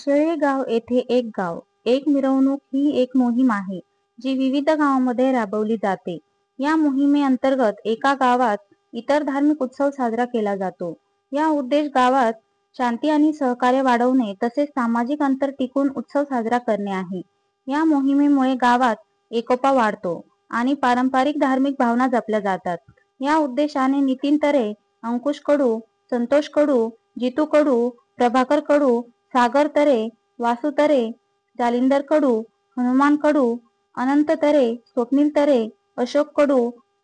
आशळे गाव येथे एक गाव एक मिरवणूक ही एक मोहीम आहे जी विविध गावांमध्ये राबवली जाते। या मोहिमेअंतर्गत एका गावात इतर धार्मिक उत्सव साजरा केला जातो। या उद्देश गावात शांती आणि सहकार्य वाढवणे तसेच सामाजिक अंतर टिकवून उत्सव साजरा करणे आहे। या मोहिमेमुळे गावात एकोपा वाढतो आणि पारंपरिक धार्मिक भावना जपल्या जातात। या उद्देशाने नितीन तरे, अंकुश कडू, संतोष कडू, जितू कडू, प्रभाकर कडू, सागर तरे, वासू तरे, जालिंदर कडू, हनुमान कडू, अनंत तरे, स्वप्नील तरे, अशोक कडू,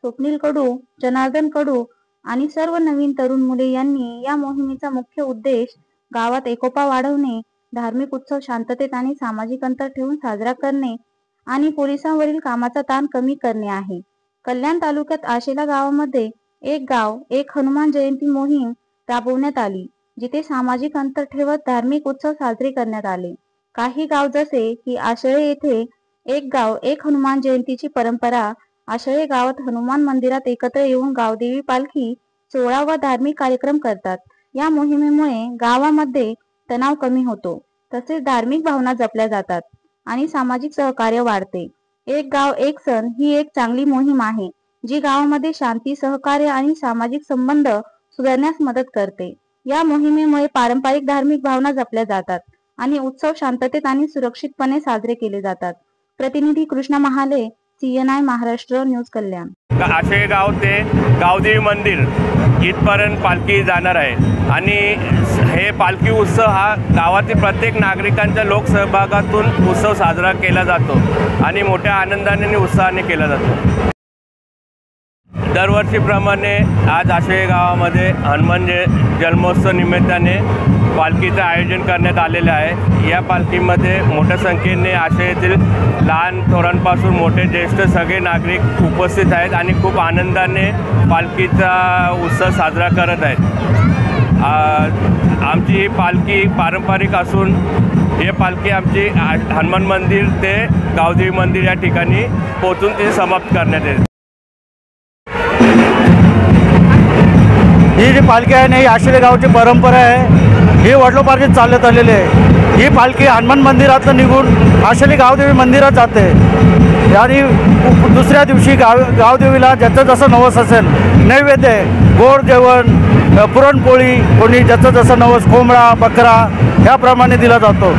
स्वप्नील कडू, जनार्दन कडू आणि सर्व नवीन तरुण मुले यांनी या मोहिमेचा मुख्य उद्देश गावात एकोपा वाढवणे, धार्मिक उत्सव शांततेत आणि सामाजिक अंतर ठेवून साजरा करणे आणि पोलिसांवरील कामाचा ताण कमी करणे आहे। कल्याण तालुक्यात आशेला गावामध्ये एक गाव एक हनुमान जयंती मोहीम राबवण्यात आली, जिथे सामाजिक अंतर ठेवत धार्मिक उत्सव साजरे करण्यात आले। काही गाव जसे की आशळे येथे एक गाव एक हनुमान जयंतीची परंपरा आशळे गावात हनुमान मंदिरात एकत्र येऊन गावदेवी पालखी सोहळा व धार्मिक कार्यक्रम करतात। या मोहिमेमुळे गावामध्ये तणाव कमी होतो, तसेच धार्मिक भावना जपल्या जातात आणि सामाजिक सहकार्य वाढते। एक गाव एक सण ही एक चांगली मोहीम आहे जी गावामध्ये शांती, सहकार्य आणि सामाजिक संबंध सुधारण्यास मदत करते। या मोहिमेमुळे पारंपरिक धार्मिक भावना जपल्या जातात आणि उत्सव शांततेत आणि सुरक्षितपणे साजरे केले जातात। प्रतिनिधी कृष्णा महाले, CNI महाराष्ट्र न्यूज कल्याण। आशळे गाव ते गावदेवी मंदिर इथपर्यंत पालखी जाणार आहे आणि हे पालखी उत्सव हा गावातील प्रत्येक नागरिकांच्या लोकसहभागातून उत्सव साजरा केला जातो आणि मोठ्या आनंदाने आणि उत्साहाने केला जातो। दरवर्षीप्रमाणे आज आशळे गावामध्ये हनुमान जन्मोत्सव निमित्ताने पालखीचं आयोजन करण्यात आलेलं आहे। या पालखीमध्ये मोठ्या संख्येने आशळेतील लहान थोरांपासून मोठे ज्येष्ठ सगळे नागरिक उपस्थित आहेत आणि खूप आनंदाने पालखीचा उत्सव साजरा करत आहेत। आमची ही पालखी पारंपरिक असून ही पालखी आमची हनुमान मंदिर ते गावदेवी मंदिर या ठिकाणी पोहोचून ती समाप्त करण्यात येते। ही जी पालखी आहे ना, ही आशळे गावची परंपरा आहे, ही वडिलोपार्जित चालत आलेली आहे। ही पालखी हनुमान मंदिरातून निघून आशळे गावदेवी मंदिरात जाते आणि दुसऱ्या दिवशी गावदेवीला ज्याचं जसं नवस असेल नैवेद्य, गोड जेवण, पुरणपोळी, कोणी ज्याचं जसं नवस कोंबडा, बकरा याप्रमाणे दिला जातो।